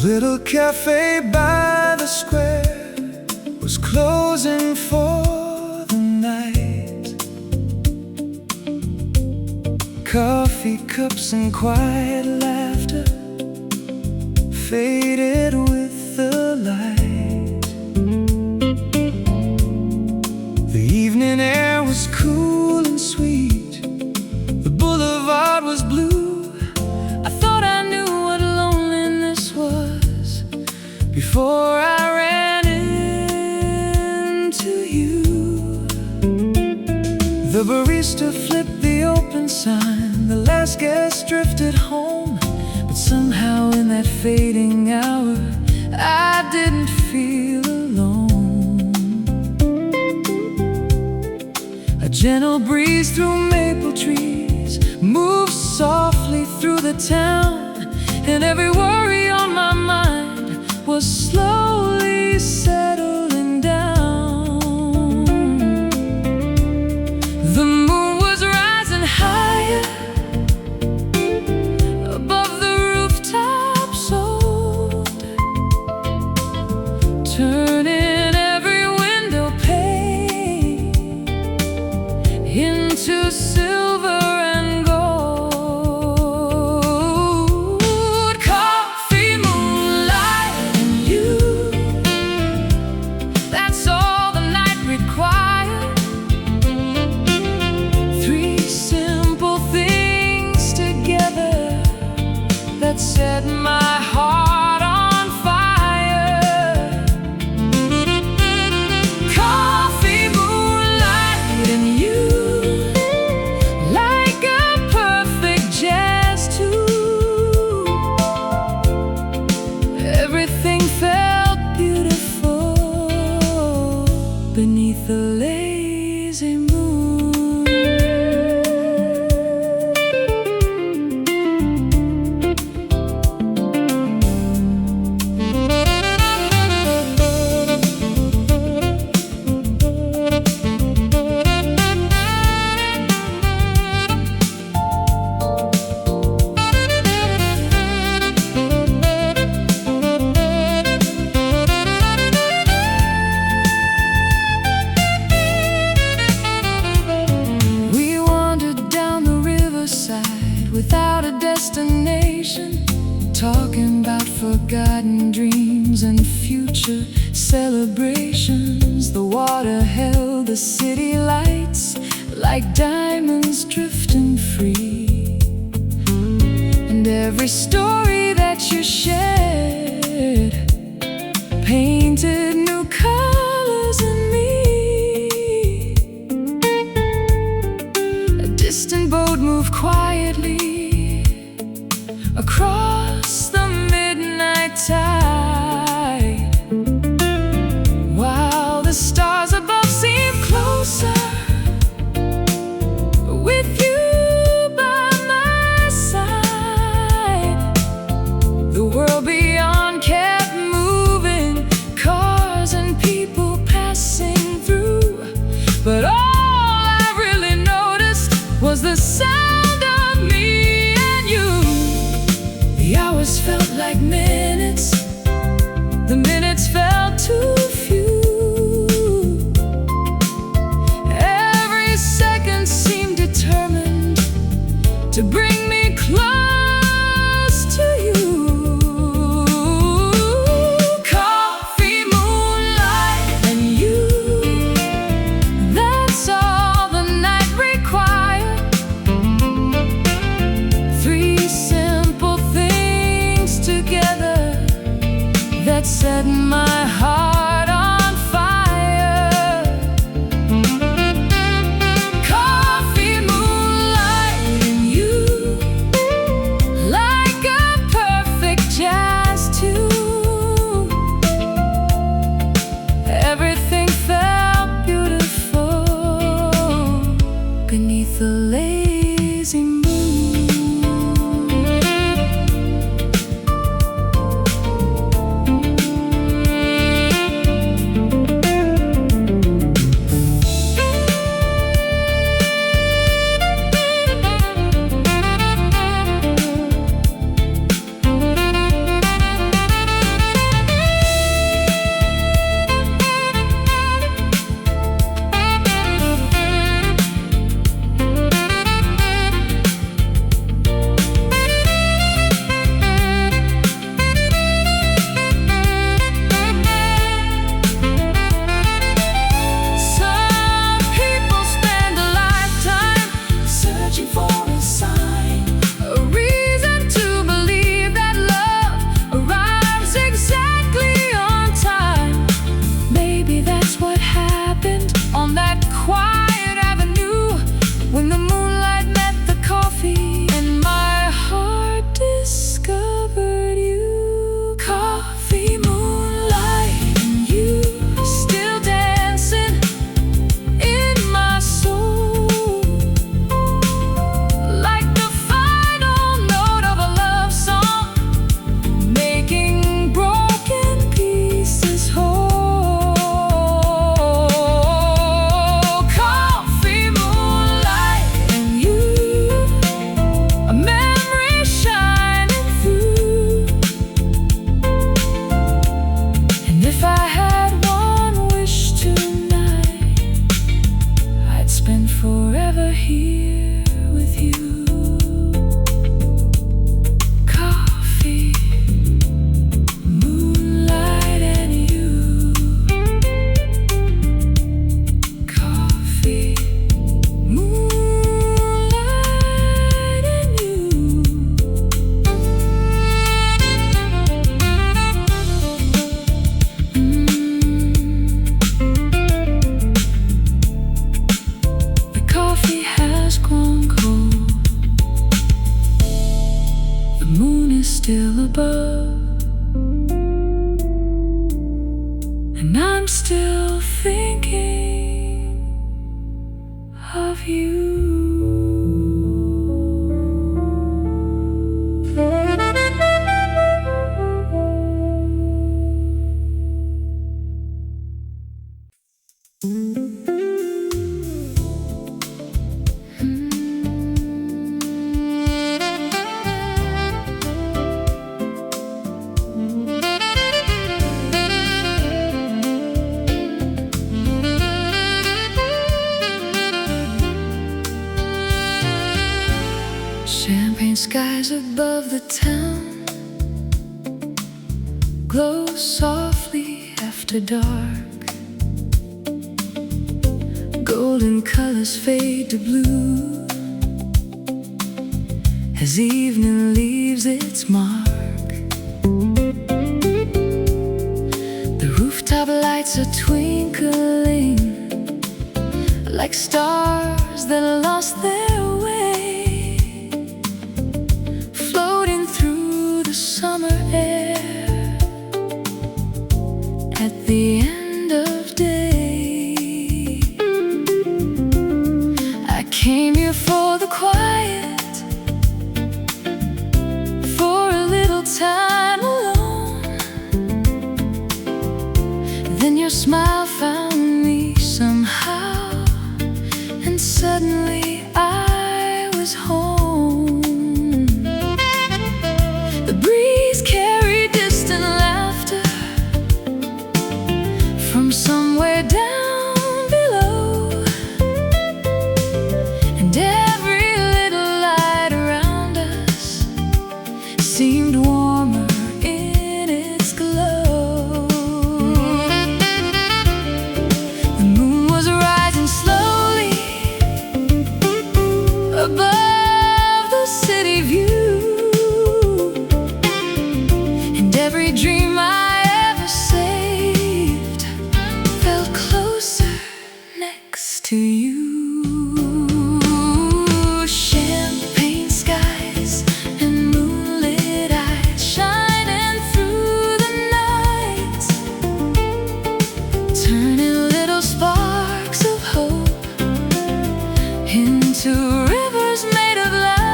Little cafe by the square was closing for the night. Coffee cups and quiet laughter faded with the light. The evening air was cool and sweet. The boulevard was blue. I thought I knew what loneliness was before I ran into you. The barista flipped the open sign. The last guest drifted home, but somehow in that fading hour I didn't feel alone. A gentle breeze through maple trees moved softly through the town, and every worry on my mind was slowly settling down. The moon was rising higher above the rooftops old, turning every window pane into silver and gold. Coffee, moonlight, and you, that's all the night required. Three simple things together that set my heart on fire. Coffee, moonlight, and you, like a perfect jazz tune. Everything felt beautiful beneath the lazy moon. We wandered down the riverside without a destination, talking about forgotten dreams and future celebrations. The water held the city lights like diamonds drifting free, and every story that you shared painted new colors in me. A distant boat moved quietly across the midnight tide, while the stars above seemed closer. With you by my side, the world beyond kept moving, cars and people passing through. But all I really noticed was the sound of me and you. The hours felt like minutes, the minutes felt too few. Every second seemed determined to bring me close to you. Coffee, moonlight, and you, that's all the night required. Three simple things together that set my heart on fire. Coffee, moonlight, and you, grown cold. The moon is still above, and I'm still thinking of you. Champagne skies above the town glow softly after dark. Golden colors fade to blue as evening leaves its mark. The rooftop lights are twinkling like stars that lost their way, floating through the summer air at the end of day. I came here for the quiet, for a little time alone. Then your smile found me somehow, and suddenly I was home. The breeze carried distant laughter from somewhere down below, and every little light around us seemed warmer in its glow. The moon was rising slowly above the city view, and every dream I ever saved felt closer next to you. Champagne skies and moonlit eyes shining through the night, turning little sparks of hope into rivers made of light.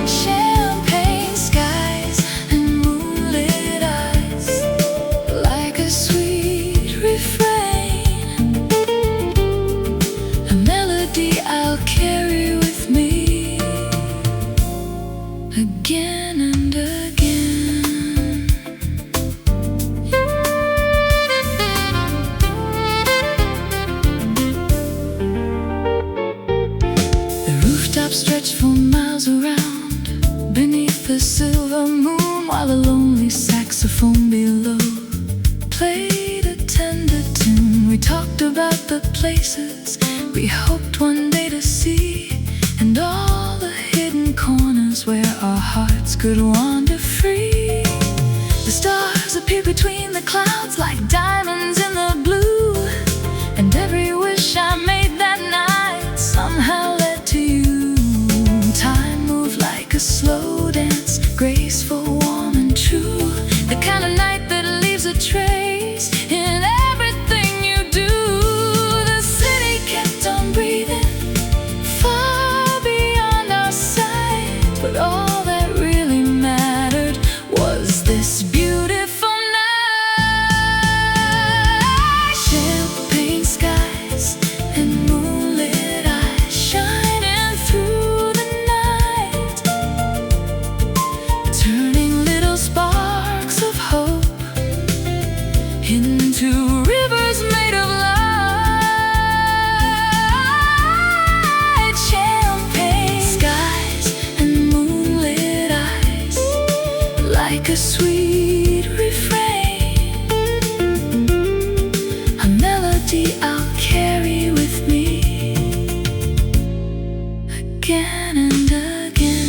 Champagne skies and moonlit eyes, like a sweet refrain, a melody I'll carry with me again and again. The rooftops stretched for miles around beneath the silver moon, while a lonely saxophone below played a tender tune. We talked about the places we hoped one day to see, and all the hidden corners where our hearts could wander free. The stars appeared between the clouds like diamonds in the blue, and every wish I made that night somehow led to you. Time moved like a slow dance, graceful, warm and true, the kind of night that leaves a trace in everything you do. The city kept on breathing far beyond our sight, but all that really mattered was this beautiful night. Champagne skies and moonlit eyes shining through the night, turning little sparks of hope into rivers made of light. Champagne skies and moonlit eyes, like a sweet refrain, a melody I'll carry with me again and again.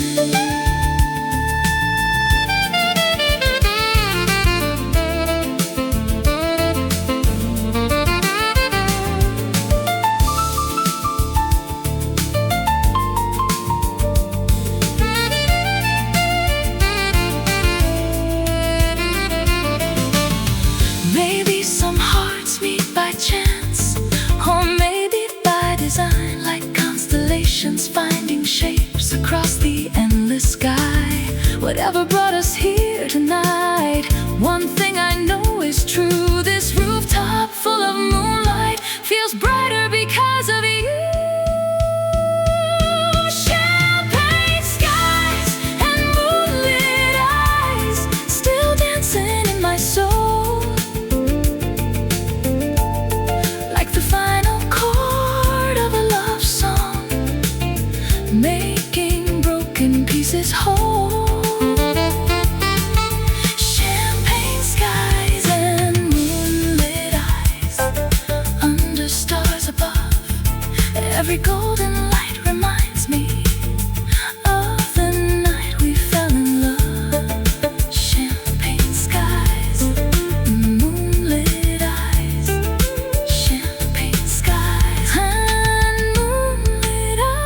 whatever brought us here tonight. One thing I know is true, this rooftop full of moonlight feels brighter because of you. Champagne skies and moonlit eyes still dancing in my soul, like the final chord of a love song, making broken pieces whole. Champagne skies and moonlit eyes under stars above. Every golden light reminds me of the night we fell in love. Champagne skies, moonlit eyes. Champagne skies and moonlit eyes.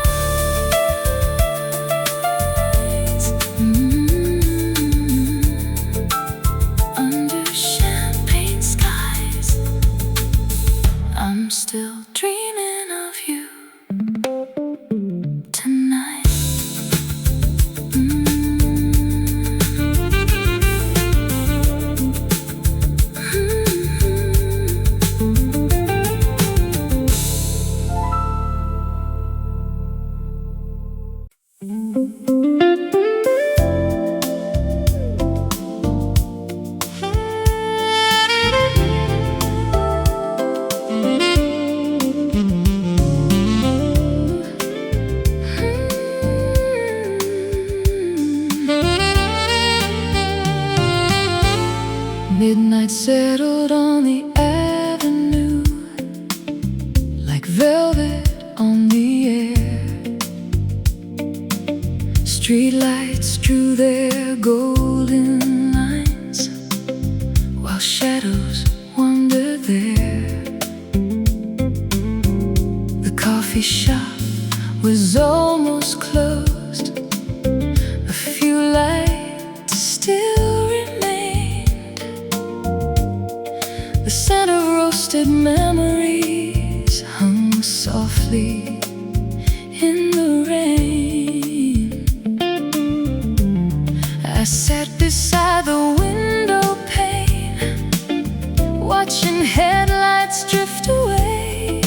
Under champagne skies, I'm still dreaming of you tonight. Midnight settled on the avenue like velvet on the air. Streetlights drew their golden lines while shadows wandered there. The coffee shop was almost closed. A few lights still remained. The scent of roasted memories hung softly in the rain. I sat beside the window pane, watching headlights drift away.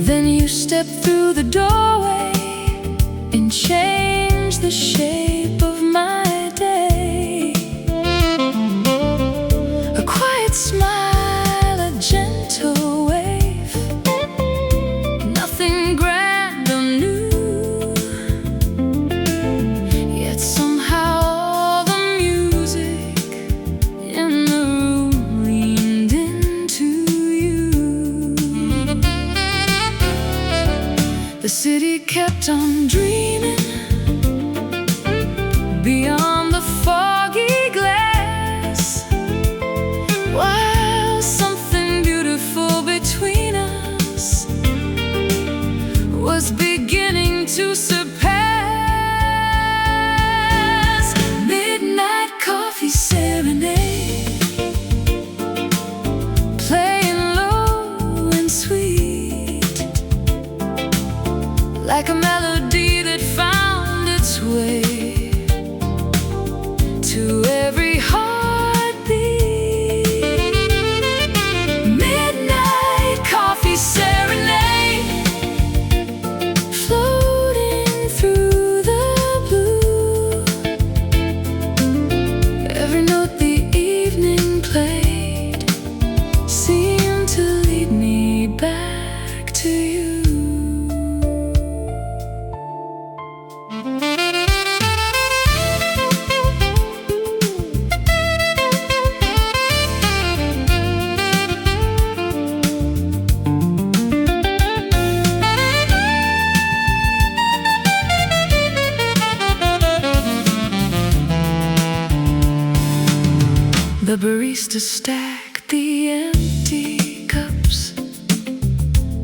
Then you stepped through the doorway and changed the shape of my day. A quiet smile, a gentle wave, nothing grand or new. Yet somehow all the music in the room leaned into you. The city kept on dreaming beyond the foggy glass, while something beautiful between us was beginning to surpass. Midnight coffee serenade, playing low and sweet, like a melody that found its way to every heartbeat. Midnight coffee serenade, floating through the blue. Every note the evening played seemed to lead me back to you. The barista stacked the empty cups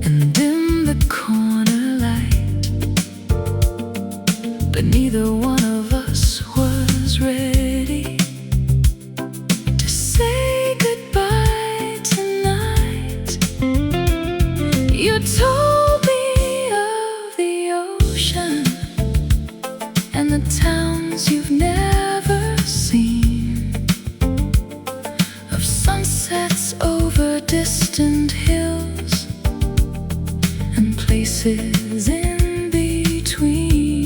and dimmed the corner light, but neither one of us was ready to say goodbye tonight. You told me of the ocean and the spaces in between.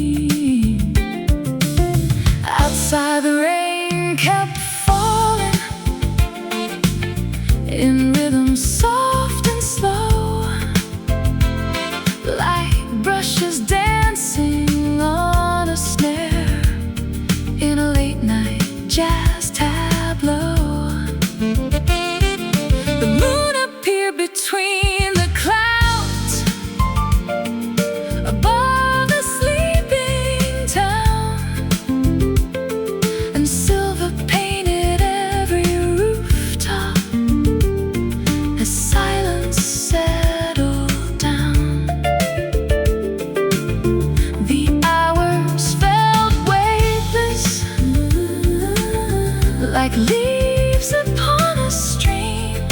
Outside the rain kept falling in rhythm soft and slow, like brushes dancing on a snare in a late night jazz tableau. The moon appeared between the clouds above the sleeping town, and silver painted every rooftop as silence settled down. The hours felt weightless, like leaves upon a stream,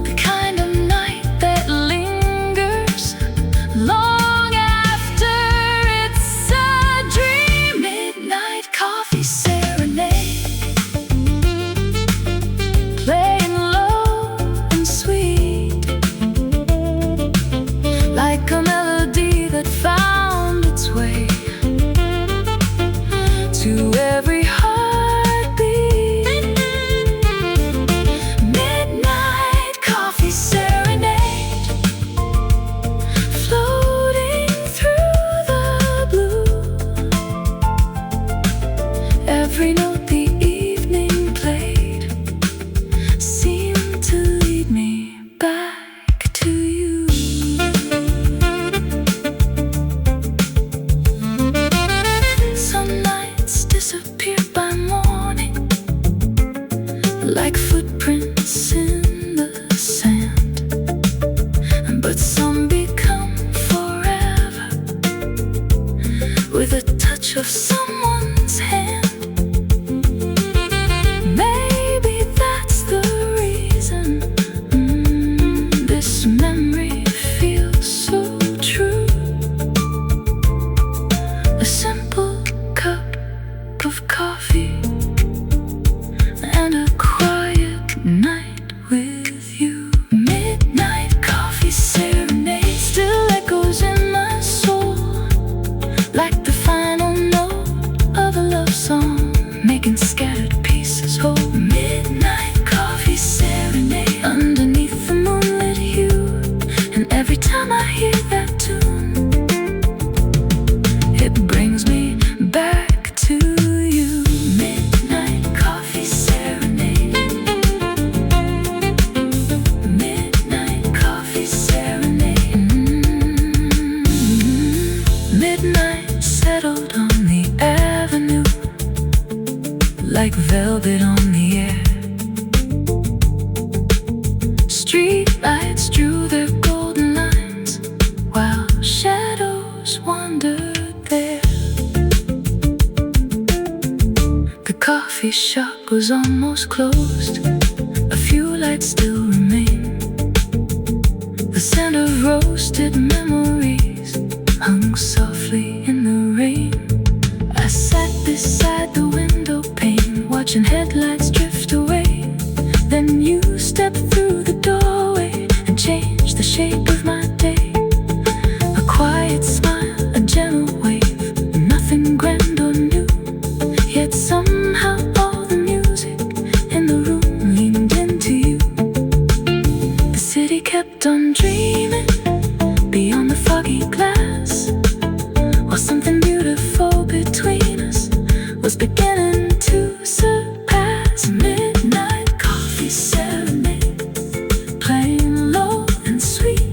the kind of night that lingers long after it's a dream. Midnight coffee serenade, playing low and sweet, like a melody that found its way to every heartbeat. Midnight coffee serenade, floating through the blue. Every note the evening played seemed to lead me back to you. Some nights disappeared by morning, like footprints in the sand, but some become forever with a touch of someone's hand. Maybe that's the reason this memory feels so true. A simple cup of coffee and a quiet night with you. Midnight coffee serenade still echoes in my soul, like the final note of a love song, making scattered pieces whole. Midnight coffee serenade underneath the moonlit hue, and every time I hear that tune, it brings me back to you. Midnight coffee serenade, midnight coffee serenade. Midnight settled on the avenue, like velvet on the air. Street lights drew their golden lines while shadows wandered there. The coffee shop was almost closed, a few lights still remain. The scent of roasted memories hung softly in the rain. I sat beside the window pane, watching headlights drift away. Then you stepped through the doorway and changed the shape of my day. A quiet smile, a gentle wave, nothing grand or new, yet somehow all the music in the room leaned into you. The city kept on dreaming beyond the foggy glass, while something beautiful between us was beginning to surpass. Midnight coffee serenade, playing low and sweet.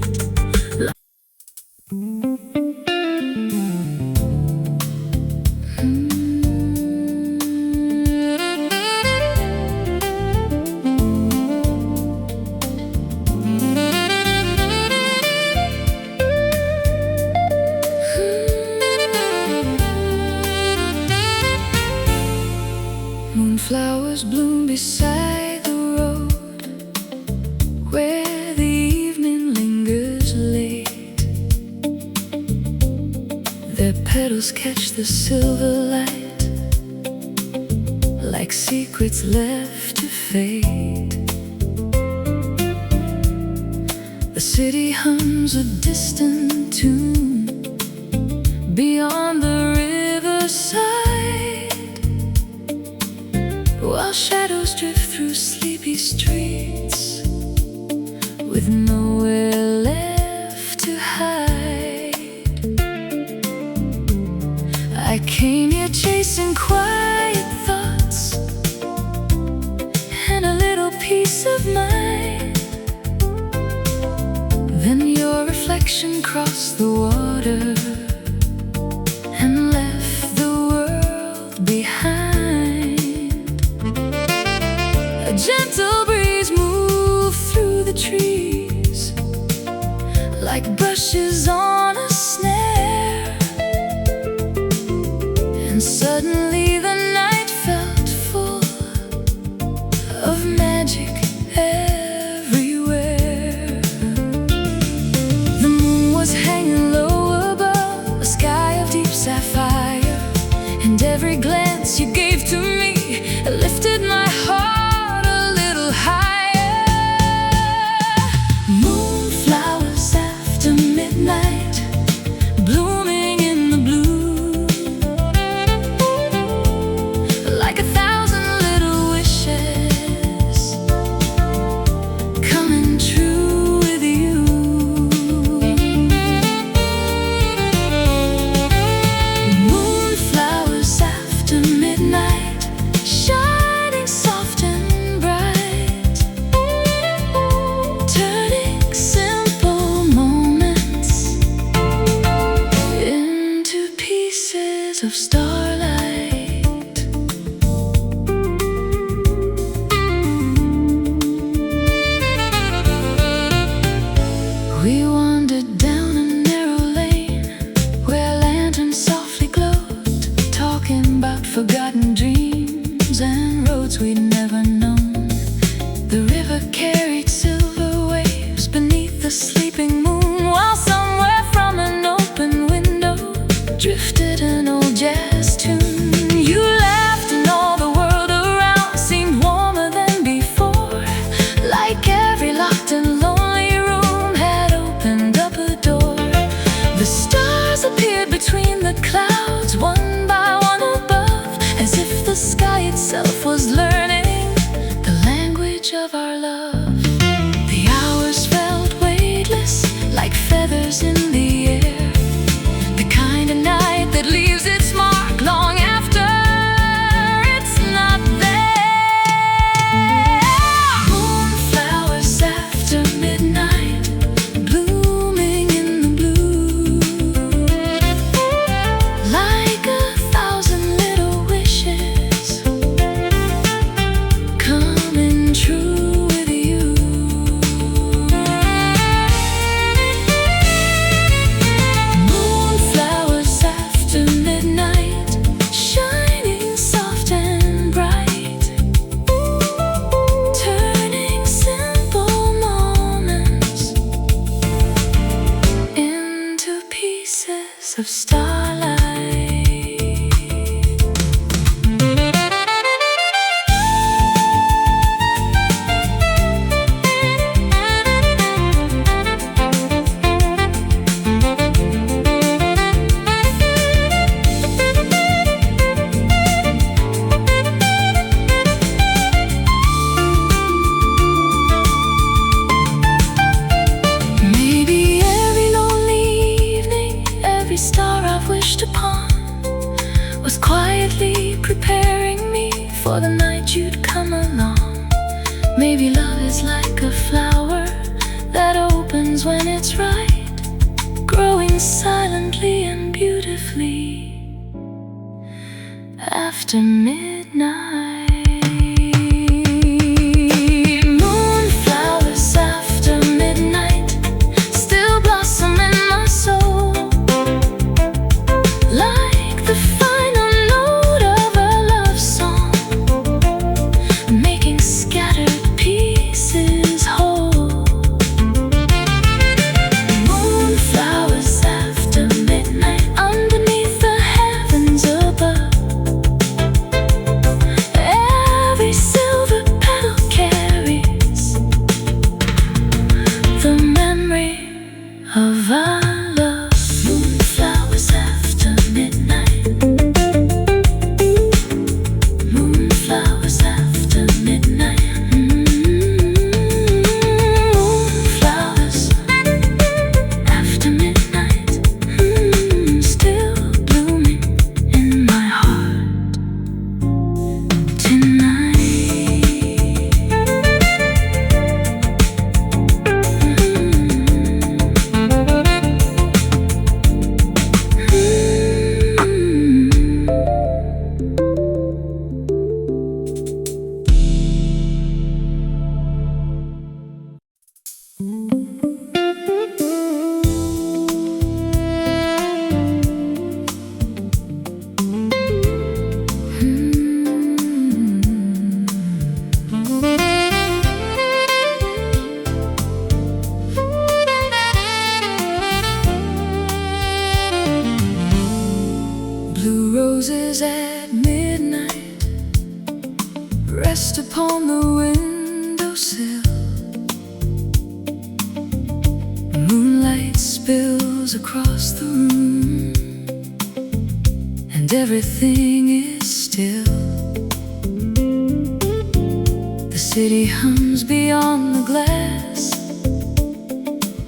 Moonflowers bloom beside the road, where the evening lingers late. Their petals catch the silver light, like secrets left to fade. The city hums a distant tune beyond the riverside, while shadows drift through sleepy streets with nowhere left to hide. I came here chasing quiet thoughts and a little peace of mind. Then your reflection crossed the water and left the world behind. A gentle breeze moved through the trees like brushes on a snare, and suddenly the night felt full of magic everywhere. The moon was hanging low above a sky of deep sapphire, and every glance you gave to me lifted my heart a little higher. Moonflowers after midnight, blooming in the blue, like 1,000 little wishes coming true with you. Moonflowers after midnight, shining soft and bright, turning simple moments into pieces of starlight. We wandered down a narrow lane where lanterns softly glowed, talking about forgotten dreams and roads we'd never known. The river carried silver waves beneath the sleeping moon, while somewhere from an open window drifted an old jazz tune. You laughed and all the world around seemed warmer than before, like every locked and lonely room had opened up a door. The stars appeared between the clouds, one by one above, as if the sky itself was learning the language of our love. The hours felt weightless, like feathers in the air, the kind of night that leaves its mark long after it's not there. Moonflowers after midnight, blooming in the blue, like 1,000 little wishes coming true with you. Moonflowers after midnight, shining soft and bright, turning simple moments into pieces of starlight. Maybe every lonely evening, every star I've wished upon was quietly preparing me for the night you'd come along. Maybe love is like a flower that opens when it's right, growing silently and beautifully after midnight. Moonflowers after midnight still blossom in my soul, like the final note of a love song, making scattered pieces whole. Moonflowers after midnight, underneath the heavens above, Blue roses at midnight rest upon the windowsill. Moonlight spills across the room, and everything is still. The city hums beyond the glass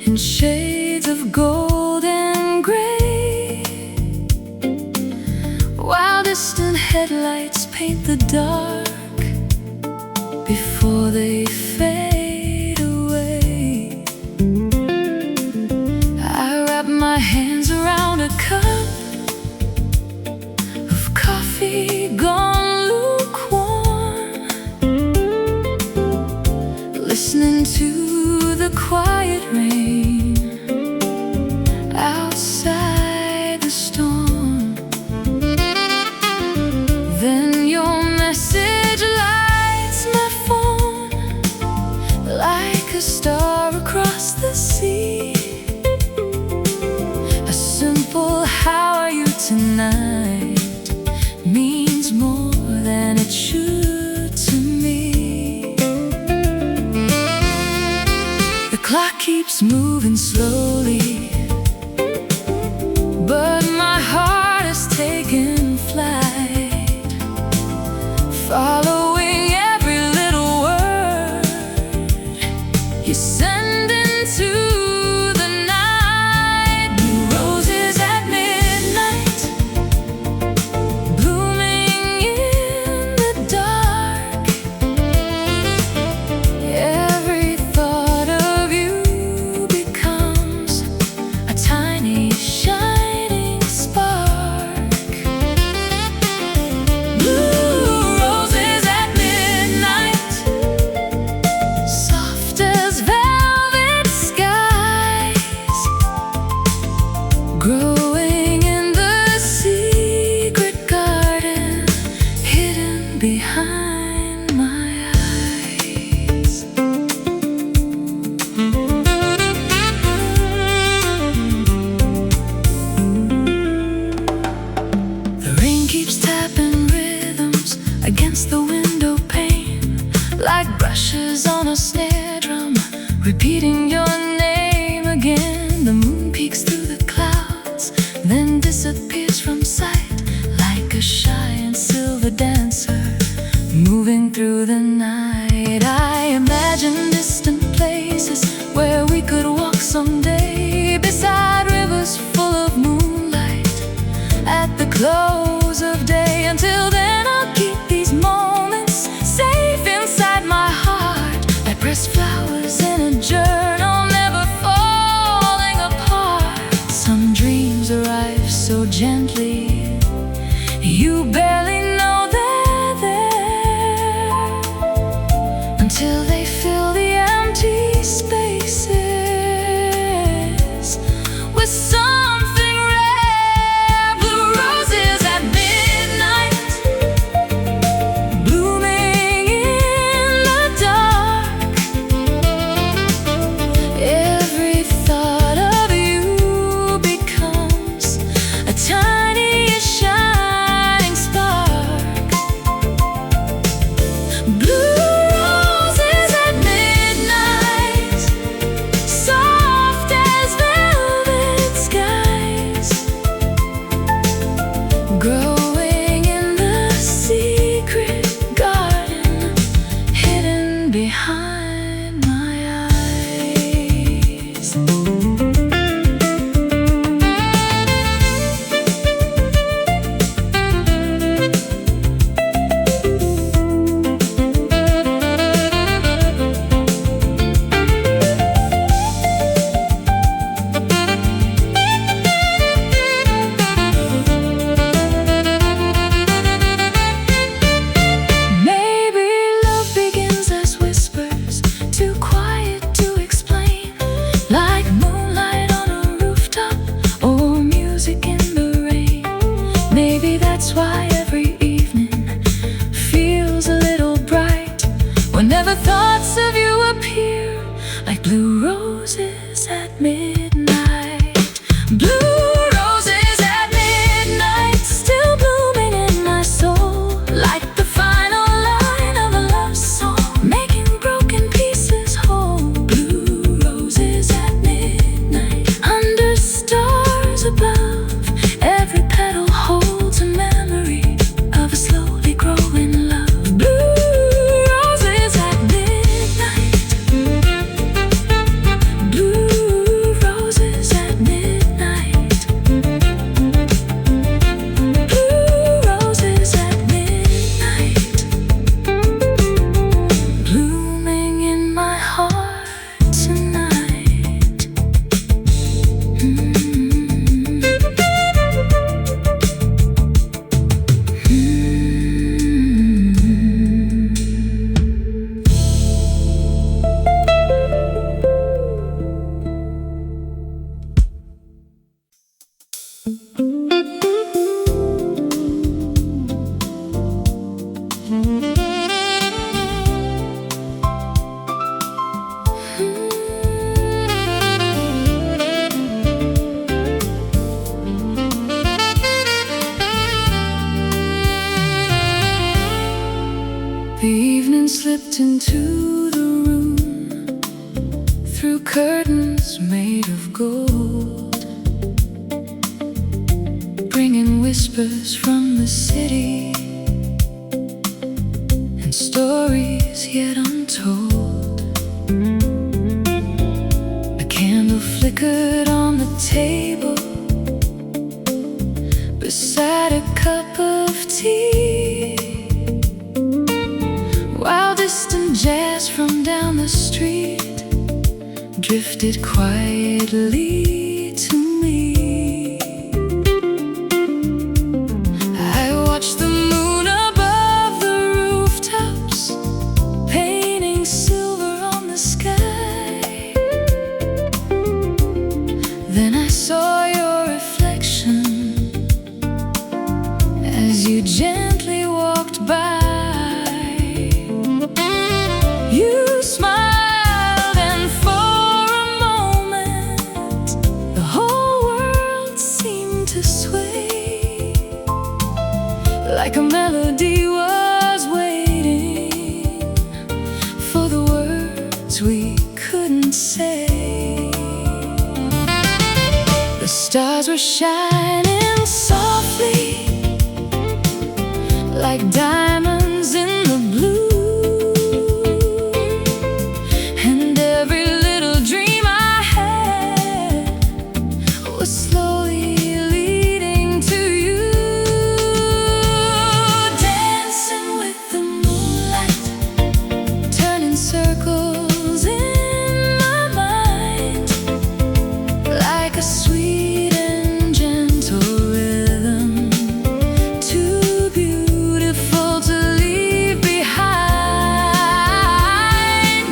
in shades of gold and gray, while distant headlights paint the dark before they fade away. I wrap my hands around a cup of coffee gone lukewarm, listening to the quiet rain outside the storm. Then your message lights my phone like a star across the sea. A simple "How are you tonight?" means more than it should to me. The clock keeps moving slowly, but my heart is taking flight, following every little word you send into the night. Blue roses at midnight, blooming in the dark. Every thought of you becomes a tiny shining spark. Blue roses at midnight, soft as velvet skies, growing in the secret garden hidden behind my eyes. The rain keeps tapping rhythms against the window pane, like brushes on a snare drum, repeating your name again. The moon peeks through the clouds, then disappears from sight, like a shy and silver dancer moving through the night. I imagine distant places where we could walk someday, beside rivers full of moonlight at the close of day. Until then, I'll keep these moments safe inside my heart, like pressed flowers in a journal, never falling apart. Some dreams arrive so gently, you barely know they're there, until they fill the empty spaces with something rare. Blue roses The evening slipped into the room through curtains made of gold, bringing whispers from the city and stories yet untold. A candle flickered on the table beside a cup of tea, while distant jazz from down the street drifted quietly to me. I watched the moon above the rooftops, painting silver on the sky. Then I saw your reflection as you gently walked by. You smiled, and for a moment the whole world seemed to sway, like a melody was waiting for the words we couldn't say. The stars were shining softly like diamonds in the blue, and every little dream I had was slowly leading to you. Dancing with the moonlight, turning circles in my mind, like a sweet and gentle rhythm, too beautiful to leave behind.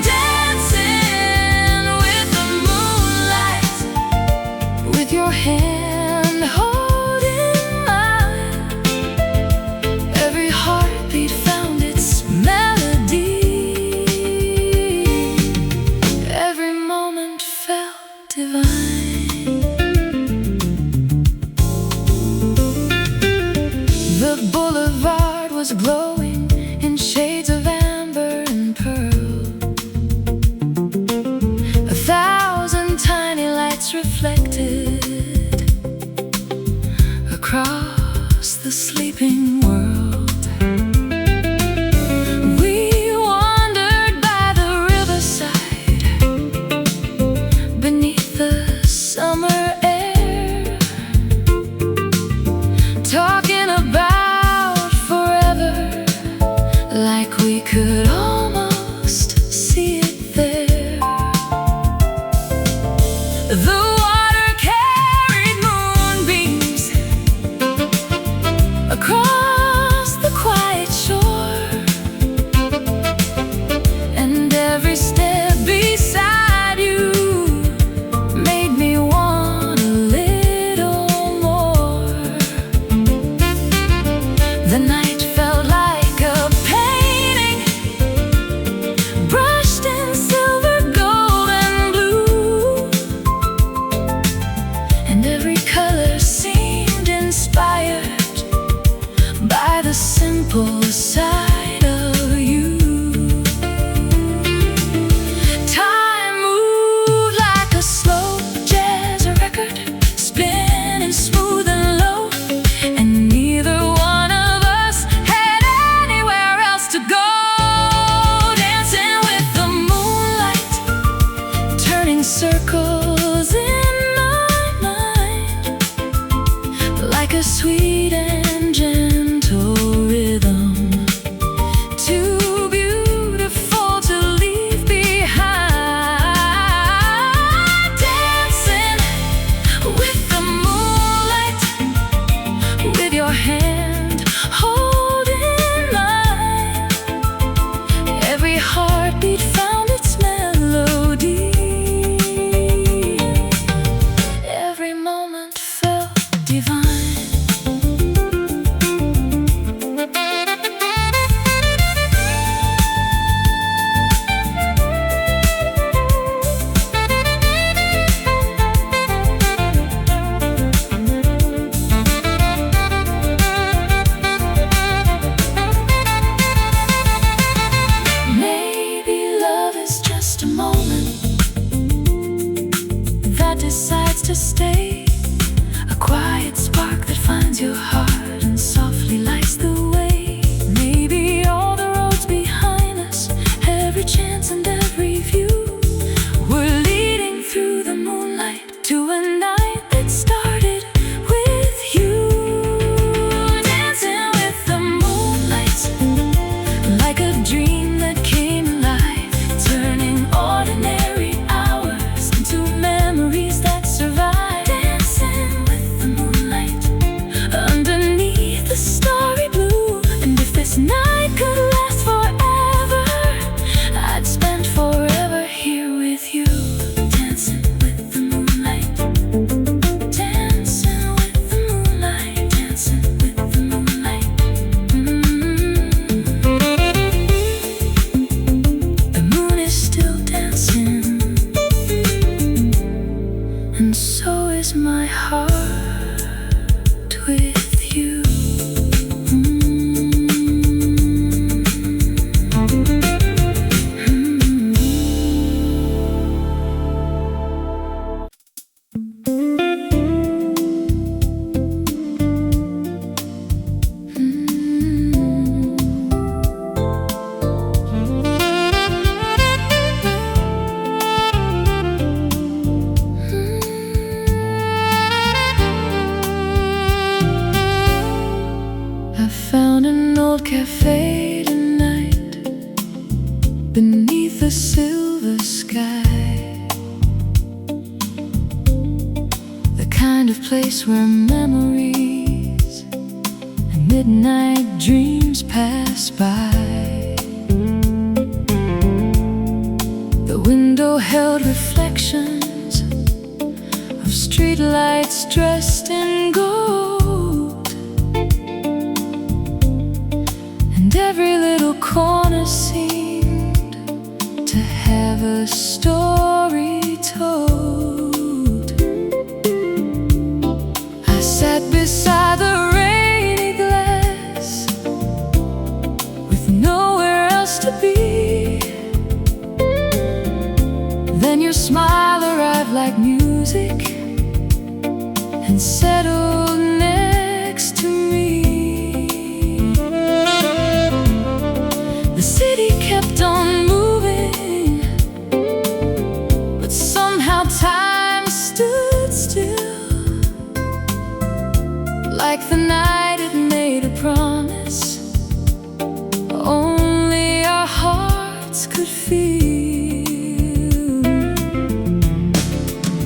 Dancing with the moonlight, with your hand holding mine, every heartbeat found its melody, every moment felt divine. The boulevard was glowing in shades of amber and pearl. 1,000 tiny lights reflected across the sleeping world. We wandered by the riverside beneath the summer air, talking about forever, like we could almost see it there. The water carried moonbeams across the quiet shore, and every step beside you made me want a little more. The night felt like a painting, brushed in silver, gold, and blue, and every color seemed inspired by the simple side of you. Time moved like a slow jazz record, spinning smooth and low, and neither one of us had anywhere else to go. Dancing with the moonlight, turning circles in my mind, like a sweet and gentle rhythm, too beautiful to leave behind. Dancing with the moonlight, with your hand holding mine, every heartbeat found its melody, every moment felt divine. decides to stay. A quiet spark that finds your heart and softly lights the way. Maybe all the roads behind us, every chance and every view, we're leading through the moonlight to a night that started with you. Dancing with the moonlight, like a dream that came alive, turning ordinary hours into memories that survive. Dancing with the moonlight, underneath the starry blue. And if this night could last forever, I'd spend forever here with you. Dancing with the moonlight, dancing with the moonlight, dancing with the moonlight. The moon is still dancing, and so is my heart with you. I found an old cafe tonight, beneath the silver sky. The kind of place where memories and midnight dreams pass by. The window held reflections of streetlights dressed in gold, and every little corner seemed to have a story told. I sat beside the rainy glass, with nowhere else to be. Then your smile arrived like music and settled next to me. The city kept on moving, but somehow time stood still, like the night it made a promise only our hearts could feel.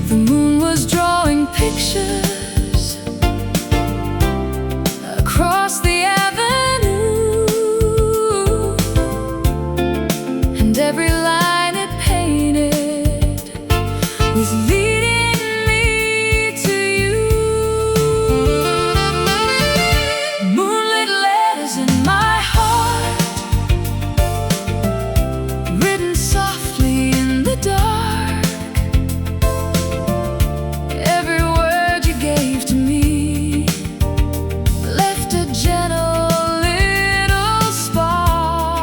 The moon was drawing pictures across the avenue, and every line it painted was leading me to you. Moonlit letters in my heart, written softly in the dark. Every word you gave to me left a gentle little spark.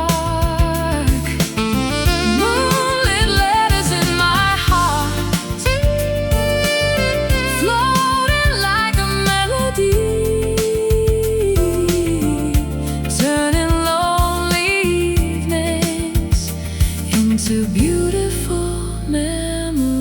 Moonlit letters in my heart, floating like a melody, turning lonely evenings into beautiful memories.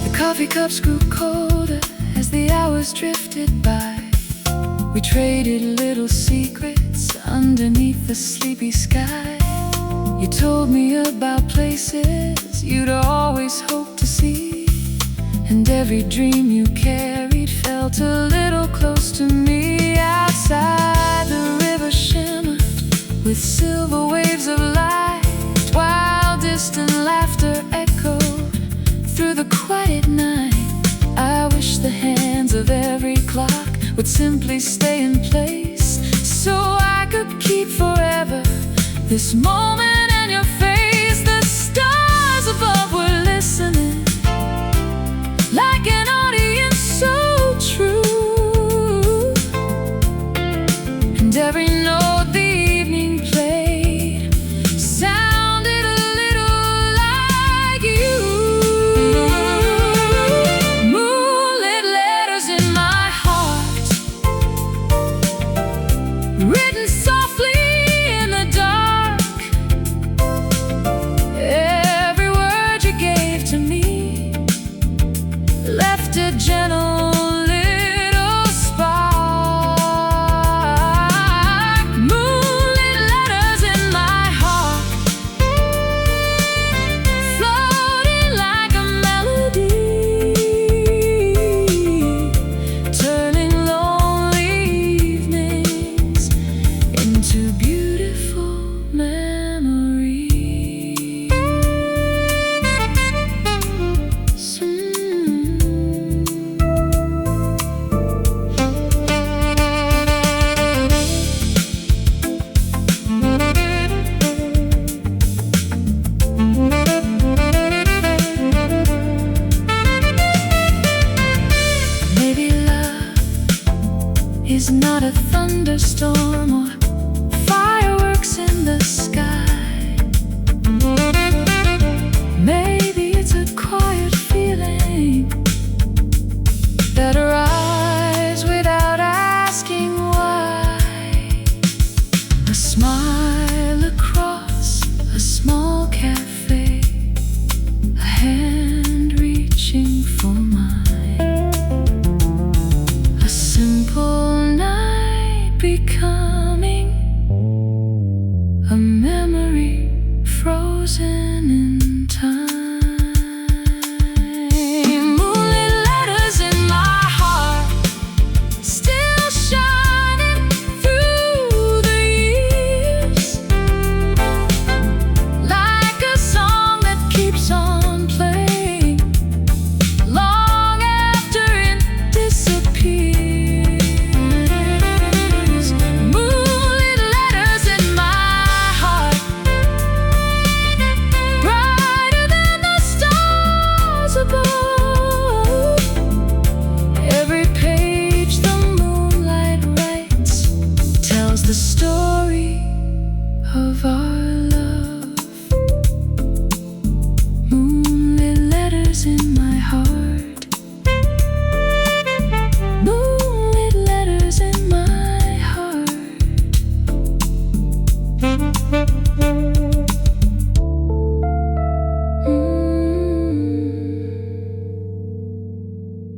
The coffee cups grew colder as the hours drifted by. We traded little secrets underneath the sleepy sky. You told me about places you'd always hoped to see, and every dream you carried felt a little close to me. Outside, the river shimmered with silver waves of light, while distant laughter echoed through the quiet night. I wish the hands of every clock would simply stay in place, so I could keep forever this moment frozen in time. Moonlit letters in my heart, still shining through the years, like a song that keeps on playing long after it disappears. Moonlit letters in my heart, brighter than the stars above. Every page the moonlight writes tells the story of our love. Moonlit letters in my heart, moonlit letters in my heart.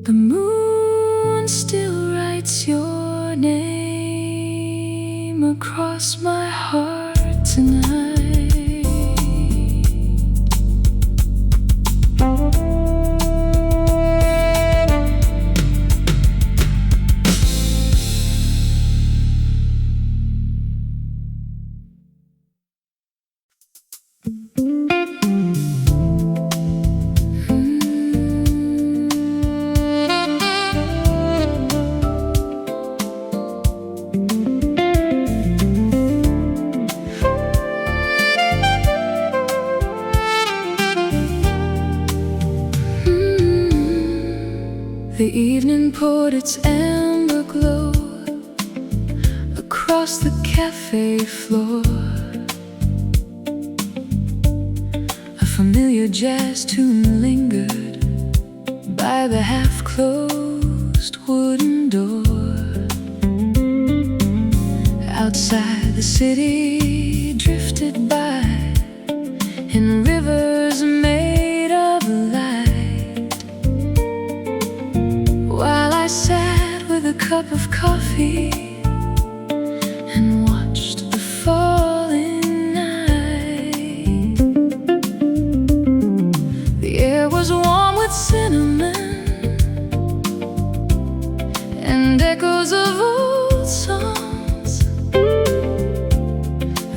The moon still writes your name across my heart tonight. The evening poured its amber glow across the cafe floor. A familiar jazz tune lingered by the half-closed wooden door. Outside, the city drifted by in rivers made of light, while I sat with a cup of coffee and watched the falling night. The air was warm with cinnamon and echoes of old songs.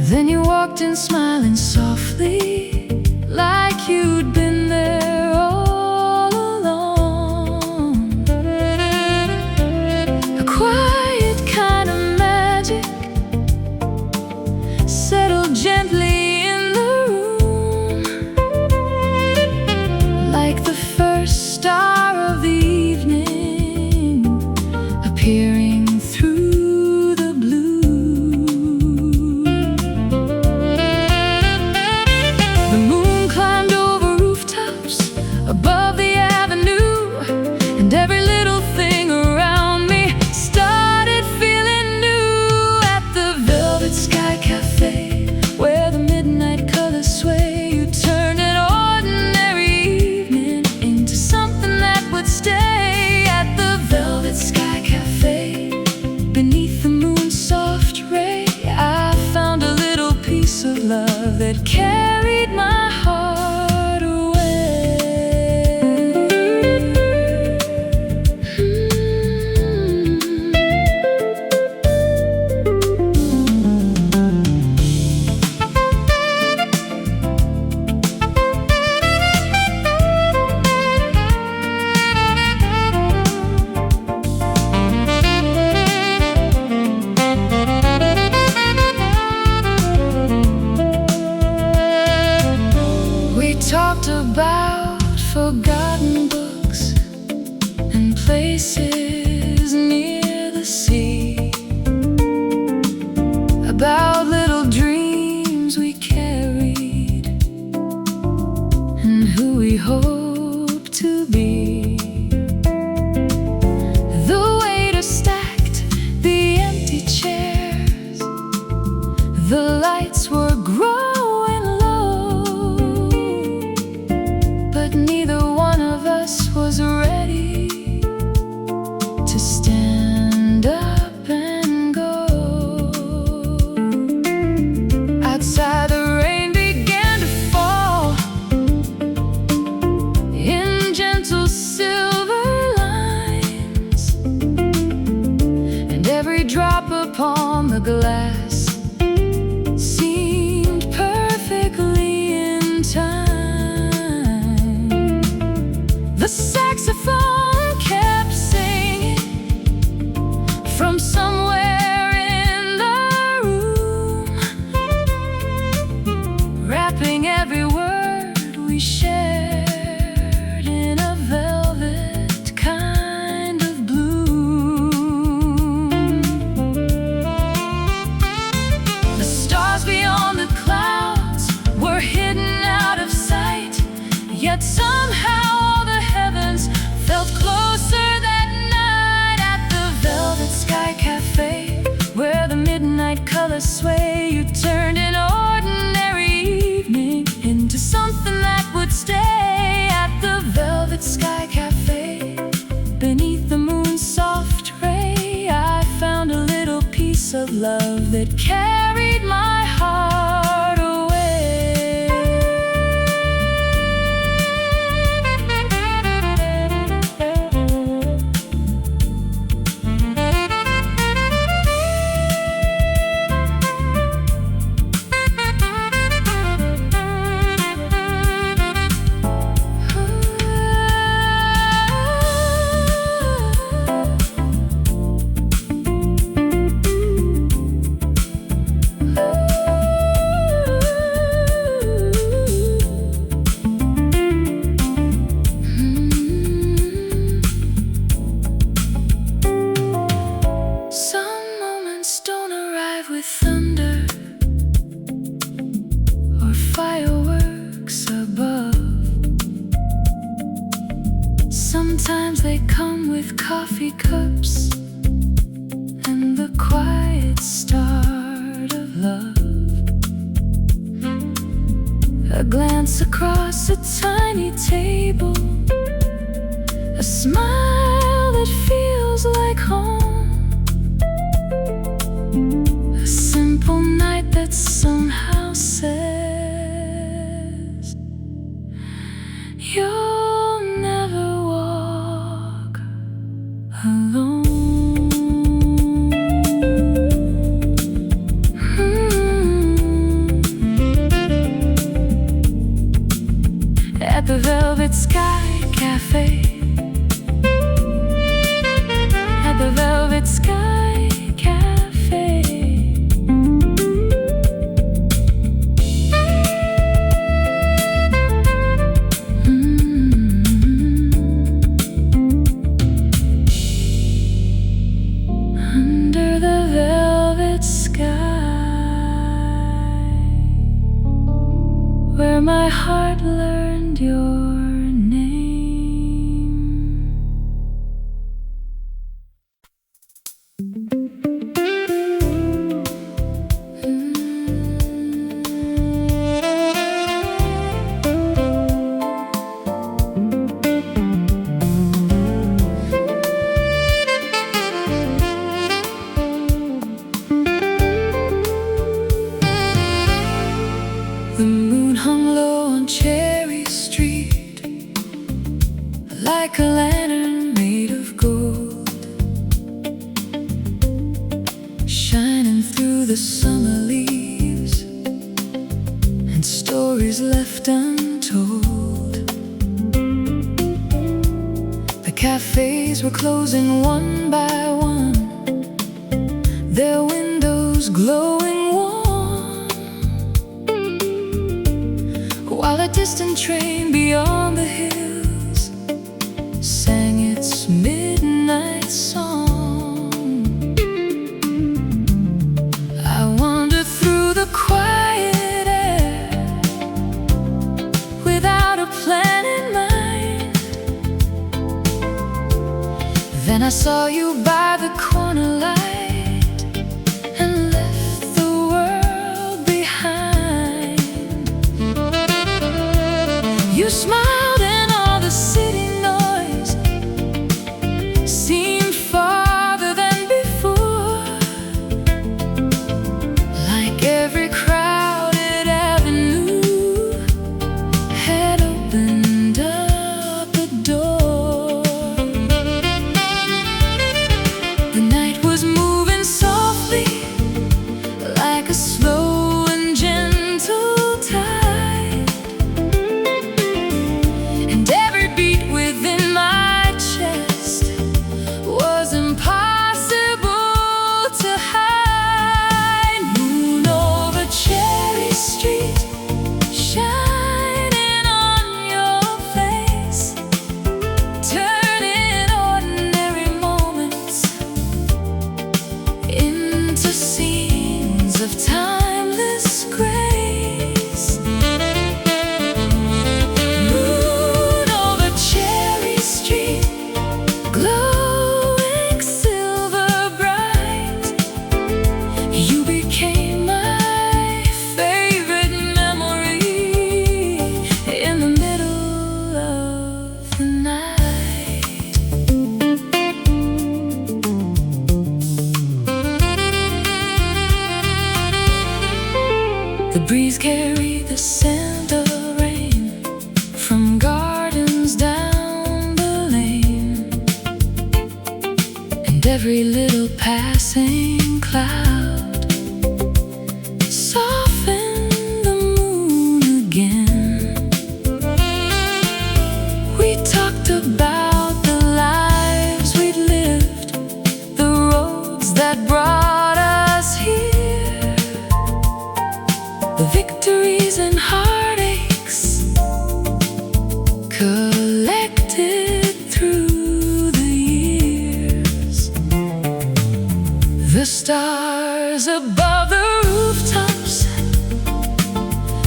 Then you walked in smiling softly, like you'd been there all along. A quiet kind of magic settled gently in the room, like the first star of the evening appearing through the blue. The moon climbed over rooftops above the avenue, and every little thing around me started feeling new. At the Velvet Sky Cafe, where the midnight colors sway, you turned an ordinary evening into something that would stay. At the Velvet Sky Cafe, beneath the moon's soft ray, I found a little piece of love that carried my heart away. We talked about forgotten books and places near the sea, about little dreams we carried and who we hope to be. The waiter stacked the empty chairs, the lights were growing low, but neither one of us was ready to stand up and go. Outside, the rain began to wrapping every word we shared in a velvet kind of bloom. The stars beyond the clouds were hidden out of sight, yet somehow all the heavens felt closer that night at the Velvet Sky Cafe, where the midnight colors sway. You turned an ordinary evening into something that would stay. At the Velvet Sky Cafe, beneath the moon's soft ray, I found a little piece of love that carried my heart away. With thunder or fireworks above, sometimes they come with coffee cups and the quiet start of love. A glance across a tiny table, a smile that feels like home. Simple night that somehow says you'll never walk alone. At the Velvet Sky Cafe, at the Velvet Sky Cafe. Under the velvet sky, where my heart learned your name. The moon hung low on Cherry Street, like a lantern made of gold, shining through the summer leaves and stories left untold. The cafes were closing one by one, their windows glowing warm, while a distant train beyond the hills sang its midnight song. I wandered through the quiet air without a plan in mind. Then I saw you by the corner light and left the world behind. You smiled and all the city noise seemed farther than before, like every crowded avenue had opened up a door. The night was moving softly, like a slow and gentle tide, breeze carried the scent of rain from gardens down the lane, and every little passing cloud softened the moon again. We talked about the lives we'd lived, the roads that brought us here, the victories and heartaches collected through the years. The stars above the rooftops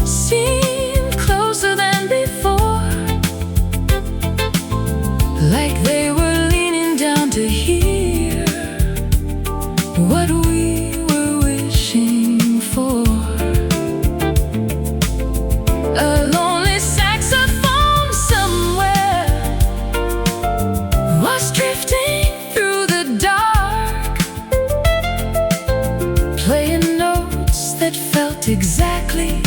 seemed closer than before, like they were leaning down to hear what we were wishing for. A lonely saxophone somewhere was drifting through the dark, playing notes that felt exactly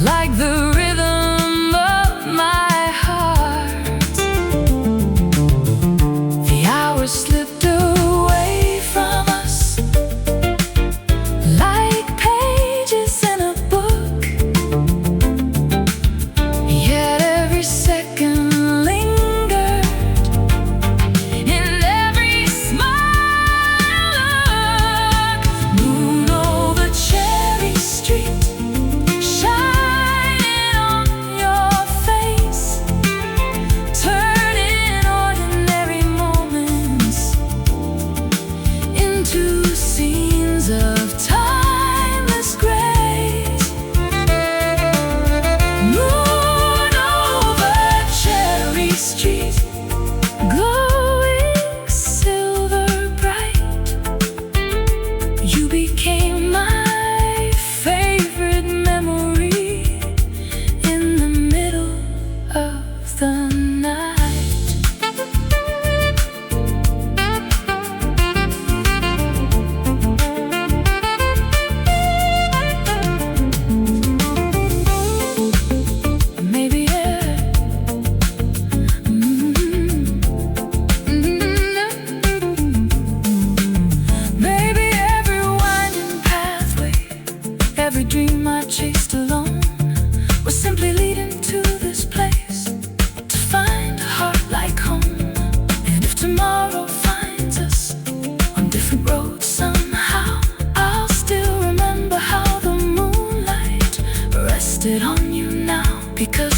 like the rhythm of my heart. The hours slipped away from us like pages in a book, yet every second lingered in every smile look. Moon over Cherry Street, shining on your face, turning ordinary moments into scenes of timeless grace. Moon over Cherry Street, glowing silver bright, you became my favorite memory in the middle of the night. Maybe maybe every winding pathway, every dream I chased alone was simply leading to this place, to find a heart like home. And if tomorrow finds us on different roads somehow, I'll still remember how the moonlight rested on you now, because